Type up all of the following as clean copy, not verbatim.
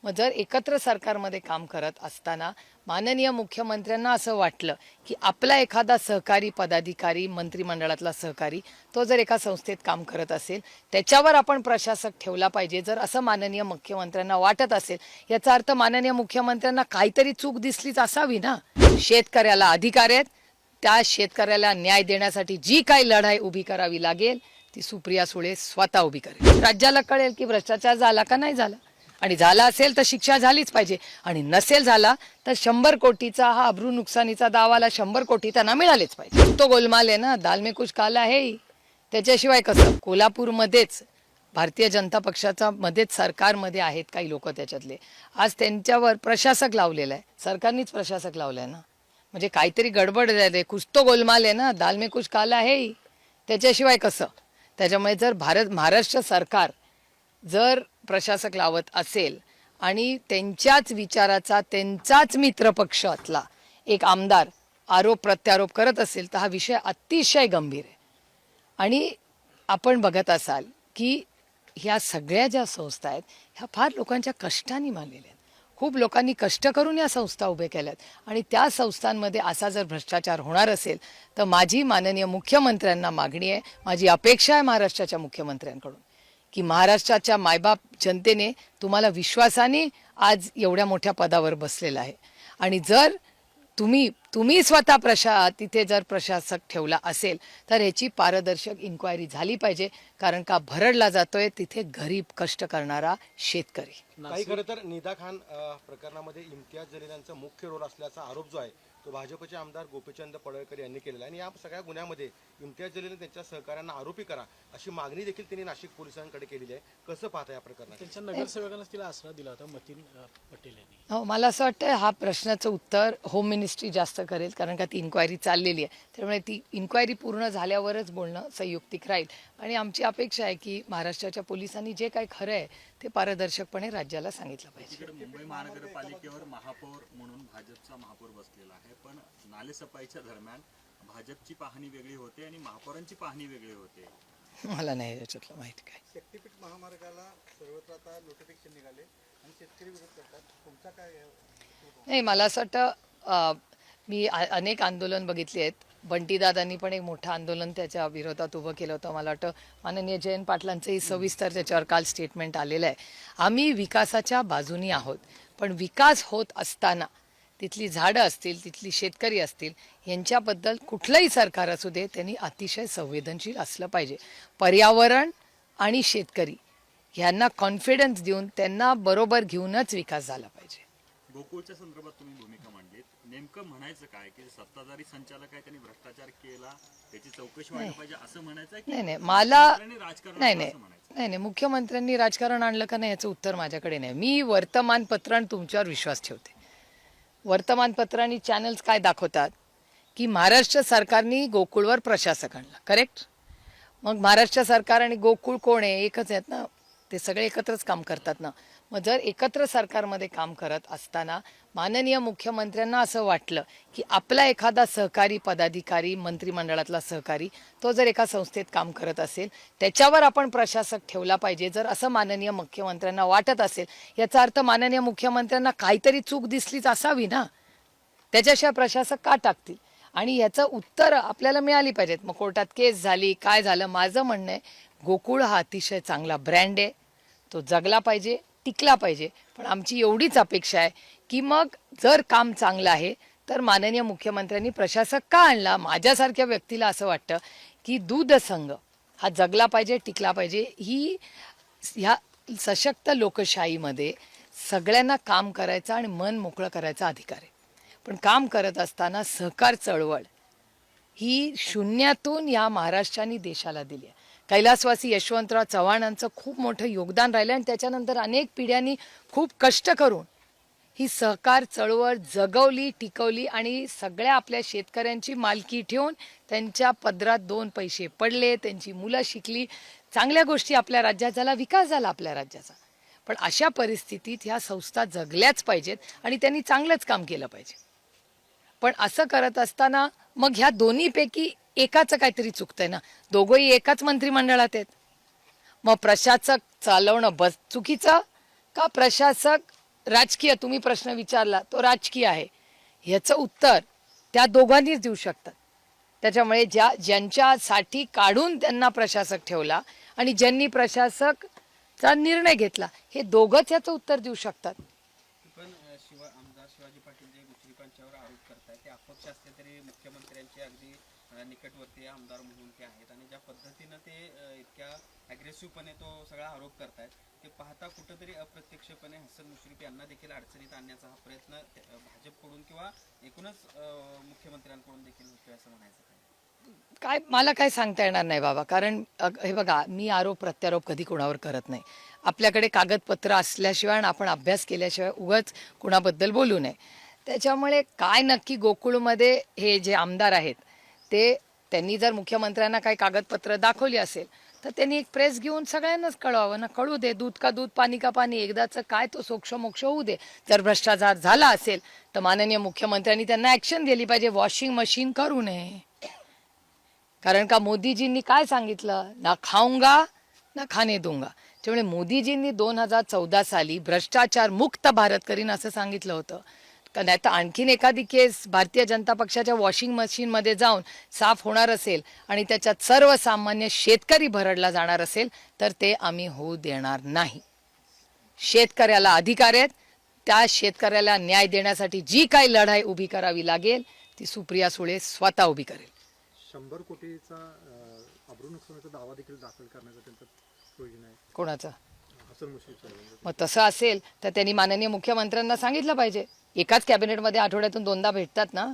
मग जर एकत्र सरकारमध्ये काम करत असताना माननीय मुख्यमंत्र्यांना असं वाटलं की आपला एखादा सहकारी पदाधिकारी मंत्रिमंडळातला सहकारी तो जर एका संस्थेत काम करत असेल त्याच्यावर आपण प्रशासक ठेवला पाहिजे, जर असं माननीय मुख्यमंत्र्यांना वाटत असेल याचा अर्थ माननीय मुख्यमंत्र्यांना काहीतरी चूक दिसलीच असावी ना. शेतकऱ्याला अधिकार आहेत, त्या शेतकऱ्याला न्याय देण्यासाठी जी काही लढाई उभी करावी लागेल ती सुप्रिया सुळे स्वतः उभी करेल. राज्याला कळेल की भ्रष्टाचार झाला का नाही झाला, आणि झाला असेल तर शिक्षा झालीच पाहिजे, आणि नसेल झाला तर 100 कोटीचा हा अब्रू नुकसानीचा दावाला 100 कोटी त्यांना मिळालेच पाहिजे. तो गोलमाल आहे ना, दाल में कुछ काला है. त्याच्याशिवाय कसं कोल्हापूरमध्येच भारतीय जनता पक्षाचा मध्येच सरकारमध्ये आहेत काही लोक त्याच्यातले, आज त्यांच्यावर प्रशासक लावलेला आहे, सरकारनीच प्रशासक लावलाय ना, म्हणजे काहीतरी गडबड आहे, कुछ तो गोलमाल आहे ना, दाल में कुछ काला है. त्याच्याशिवाय कसं. त्याच्यामुळे जर महाराष्ट्र सरकार जर प्रशासक लावत असेल आणि त्यांच्याच विचाराचा त्यांचाच मित्रपक्षातला एक आमदार आरोप प्रत्यारोप करत असेल तर हा विषय अतिशय गंभीर आहे. आणि आपण बघत असाल की ह्या सगळ्या ज्या संस्था आहेत ह्या फार लोकांच्या कष्टाने मानलेल्या आहेत, खूप लोकांनी कष्ट करून या संस्था उभे केल्यात, आणि त्या संस्थांमध्ये असा जर भ्रष्टाचार होणार असेल तर माझी माननीय मुख्यमंत्र्यांना मागणी आहे, माझी अपेक्षा आहे महाराष्ट्राच्या मुख्यमंत्र्यांकडून की महाराष्ट्राच्या मायबाप जनतेने तुम्हाला विश्वासाने आज एवढ्या मोठ्या पदावर बसलेला आहे, आणि जर तुम्ही स्वतः तिथे जर प्रशासक ठेवला असेल तर ह्याची पारदर्शक इन्क्वायरी झाली पाहिजे, कारण का भरडला जातोय तिथे गरीब कष्ट करणारा शेतकरी. काही खरं तर निदा खान प्रकरणामध्ये इम्तियाज जलील यांचा मुख्य रोल असल्याचा आरोप जो आहे तो भाजपचे आमदार गोपीचंद पडळकर यांनी केलेला आहे, आणि या सगळ्या गुन्ह्यामध्ये इम्तियाज जलील त्यांच्या सहकाऱ्यांना आरोपी करा अशी मागणी देखील त्यांनी नाशिक पोलिसांकडे केलेली आहे. कसं पाहता या प्रकरणात? त्यांच्या नगरसेवकांना तिला आसरा दिला होता मतीन पटेल यांनी. हो, मला असं वाटतं हा प्रश्नाचं उत्तर होम मिनिस्ट्री जास्त करेल, कारण का ती इन्क्वायरी चाललेली आहे, त्यामुळे ती इन्क्वायरी पूर्ण झाल्यावरच बोलणं संयुक्तिक राहील. आणि आमची अपेक्षा आहे की महाराष्ट्राच्या पोलिसांनी जे काही खरं आहे ते पारदर्शकपणे राज्याला सांगितलं पाहिजे. मुंबई महानगरपालिकेवर महापौर म्हणून भाजपचा महापौर बसलेला आहे, पण नालेसफाईच्या दरम्यान भाजपची पाहणी वेगळी होते आणि महापौरांची पाहणी वेगळी होते. मला नाही याच्यातलं माहिती काय. शक्तीपीठ महामार्गाला सर्वत्र आता नोटिफिकेशन निघाले आणि शेतकरी विरोध करतात, तुमचा काय? नाही, मला असं वाटतं मी अनेक आंदोलन बघितली आहेत. बंटीदादांनी पण एक मोठं आंदोलन त्याच्या विरोधात उभं केलं होतं. मला वाटतं माननीय जयंत पाटलांचंही सविस्तर त्याच्यावर काल स्टेटमेंट आलेलं आहे. आम्ही विकासाच्या बाजूनी आहोत, पण विकास होत असताना तिथली झाडं असतील, तिथली शेतकरी असतील, यांच्याबद्दल कुठलंही सरकार असू दे त्यांनी अतिशय संवेदनशील असलं पाहिजे. पर्यावरण आणि शेतकरी यांना कॉन्फिडन्स देऊन त्यांना बरोबर घेऊनच विकास झाला पाहिजे. गोकुळच्या संदर्भात तुम्ही भूमिका मांडलीत, नेमकं म्हणायचं काय की सत्ताधारी संचालक आहे त्यांनी भ्रष्टाचार केला त्याची चौकशी व्हायला पाहिजे असं म्हणायचं आहे? नाही, मला राजकारण नाही, मुख्यमंत्र्यांनी राजकारण आणलं का नाही याचं उत्तर माझ्याकडे नाही. मी वर्तमानपत्र आणि तुमच्यावर विश्वास ठेवते. वर्तमानपत्र आणि चॅनल्स काय दाखवतात की महाराष्ट्र सरकारने गोकुळवर प्रशासक आणला, करेक्ट? मग महाराष्ट्र सरकार आणि गोकुळ कोण आहे? एकच आहेत ना, ते सगळे एकत्रच काम करतात ना. मग जर एकत्र सरकारमध्ये काम करत असताना माननीय मुख्यमंत्र्यांना असं वाटलं की आपला एखादा सहकारी पदाधिकारी मंत्रिमंडळातला सहकारी तो जर एका संस्थेत काम करत असेल त्याच्यावर आपण प्रशासक ठेवला पाहिजे, जर असं माननीय मुख्यमंत्र्यांना वाटत असेल याचा अर्थ माननीय मुख्यमंत्र्यांना काहीतरी चूक दिसलीच असावी ना, त्याच्याशिवाय प्रशासक का टाकतील? आणि याचं उत्तर आपल्याला मिळाली पाहिजेत. मग कोर्टात केस झाली, काय झालं, माझं म्हणणं आहे गोकुळ हा अतिशय चांगला ब्रँड आहे, तो जगला पाहिजे, टिकला पाहिजे. पण आमची एवढीच अपेक्षा आहे की मग जर काम चांगलं आहे तर माननीय मुख्यमंत्र्यांनी प्रशासक का आणला? माझ्यासारख्या व्यक्तीला असं वाटतं की दूध संघ हा जगला पाहिजे, टिकला पाहिजे. ह्या सशक्त लोकशाहीमध्ये सगळ्यांना काम करायचा आणि मन मोकळं करायचा अधिकार आहे, पण काम करत असताना सहकार चळवळ ही शून्यातून या महाराष्ट्राने देशाला दिली आहे. कैलासवासी यशवंतराव चव्हाणांचं खूप मोठं योगदान राहिलं, आणि त्याच्यानंतर अनेक पिढ्यांनी खूप कष्ट करून ही सहकार चळवळ जगवली, टिकवली, आणि सगळ्या आपल्या शेतकऱ्यांची मालकी ठेवून त्यांच्या पदरात 2 पैसे पडले, त्यांची मुलं शिकली, चांगल्या गोष्टी आपल्या राज्यात झाला, विकास झाला आपल्या राज्याचा. पण अशा परिस्थितीत ह्या संस्था जगल्याच पाहिजेत आणि त्यांनी चांगलंच काम केलं पाहिजे. पण असं करत असताना मग ह्या दोन्हीपैकी एकाचं काहीतरी चुकतंय ना. दोघंही एकाच मंत्रिमंडळात आहेत, मग प्रशासक चालवणं चुकीचं का प्रशासक राजकीय तुम्ही प्रश्न विचारला तो राजकीय आहे, ह्याचं उत्तर त्या दोघांनीच देऊ शकतात. त्याच्यामुळे ज्यांच्यासाठी काढून त्यांना प्रशासक ठेवला आणि ज्यांनी प्रशासकचा निर्णय घेतला, हे दोघंच याचं उत्तर देऊ शकतात. पण आमदार शिवाजी पाटील जे मुश्रीफांच्यावर आरोप करतायत ते अपक्ष असले तरी मुख्यमंत्र्यांचे अगदी निकटवर्तीय आमदार म्हणून ते आहेत आणि ज्या पद्धतीनं ते इतक्या अग्रेसिव्हपणे तो सगळा आरोप करतायत ते पाहता कुठंतरी अप्रत्यक्षपणे हसन मुश्रीफ यांना देखील अडचणीत आणण्याचा हा प्रयत्न भाजपकडून किंवा एकूणच मुख्यमंत्र्यांकडून देखील होतोय असं म्हणायचं काय मला काय सांगता येणार नाही बाबा, कारण हे बघा, मी आरोप प्रत्यारोप कधी कोणावर करत नाही. आपल्याकडे कागदपत्र असल्याशिवाय आणि आपण अभ्यास केल्याशिवाय उगाच कुणाबद्दल बोलू नये. त्याच्यामुळे काय नक्की गोकुळमध्ये हे जे आमदार आहेत ते त्यांनी जर मुख्यमंत्र्यांना काही कागदपत्र दाखवली असेल तर त्यांनी एक प्रेस घेऊन सगळ्यांनाच कळवावं ना. कळू दे, दूध का दूध पाणी का पाणी, एकदाचं काय तो सोक्ष होऊ दे. जर भ्रष्टाचार झाला असेल तर माननीय मुख्यमंत्र्यांनी त्यांना ऍक्शन दिली पाहिजे, वॉशिंग मशीन करू नये. कारण का मोदीजींनी काय सांगितलं, ना खाऊंगा ना खाणे दूंगा. त्यामुळे मोदीजींनी 2014 साली भ्रष्टाचार मुक्त भारत करीन असं सांगितलं होतं. नाही तर आणखीन एखादी केस भारतीय जनता पक्षाच्या वॉशिंग मशीनमध्ये जाऊन साफ होणार असेल आणि त्याच्यात सर्वसामान्य शेतकरी भरडला जाणार असेल तर ते आम्ही होऊ देणार नाही. शेतकऱ्याला अधिकार आहेत, त्या शेतकऱ्याला न्याय देण्यासाठी जी काही लढाई उभी करावी लागेल ती सुप्रिया सुळे स्वतः उभी करेल. 100 कोटीचा अब्रू नुकसानाचा दावा देखील दाखल करण्याचा त्यांचा योजना आहे. कोणाचा? हसन मुश्रीफ साहेबांचा. मग तसं असेल तर त्यांनी माननीय मुख्यमंत्र्यांना सांगितलं पाहिजे. एकाच कॅबिनेटमध्ये आठवड्यातून 2दा भेटतात ना,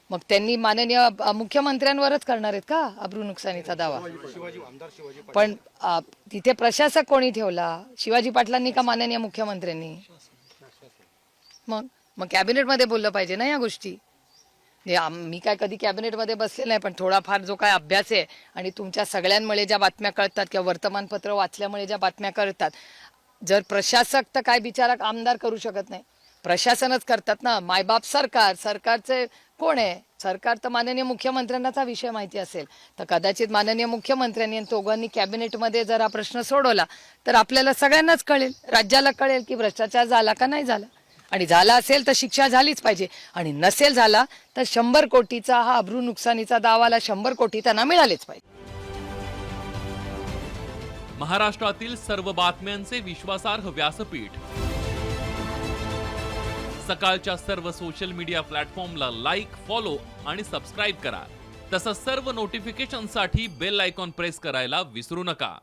मग त्यांनी माननीय मुख्यमंत्र्यांवरच करणार आहेत का अब्रू नुकसानीचा दावा? आमदार शिवाजी पण तिथे प्रशासक कोणी ठेवला? शिवाजी पाटलांनी का माननीय मुख्यमंत्र्यांनी? मग कॅबिनेटमध्ये बोललं पाहिजे ना या गोष्टी. मी काय कधी कॅबिनेटमध्ये बसले नाही, पण थोडाफार जो काय अभ्यास आहे आणि तुमच्या सगळ्यांमुळे ज्या बातम्या कळतात किंवा वर्तमानपत्र वाचल्यामुळे ज्या बातम्या कळतात, जर प्रशासक तर काय बिचारा आमदार करू शकत नाही, प्रशासनच करतात ना. मायबाप सरकारचे कोण आहे? सरकार तर माननीय मुख्यमंत्र्यांनाचा विषय माहिती असेल तर कदाचित माननीय मुख्यमंत्र्यांनी आणि दोघांनी कॅबिनेटमध्ये जर हा प्रश्न सोडवला तर आपल्याला सगळ्यांनाच कळेल, राज्याला कळेल की भ्रष्टाचार झाला का नाही झाला. आणि झाला असेल तर शिक्षा झालीच पाहिजे, आणि नसेल झाला तर 100 कोटीचा हा अब्रू नुकसानीचा दावाला 100 कोटी त्यांना मिळालेच पाहिजे. महाराष्ट्रातील सर्व बातम्यांचे विश्वासार्ह व्यासपीठ, सकाळच्या सर्व सोशल मीडिया प्लॅटफॉर्मला लाईक, फॉलो आणि सबस्क्राईब करा. तसंच सर्व नोटिफिकेशनसाठी बेल आयकॉन प्रेस करायला विसरू नका.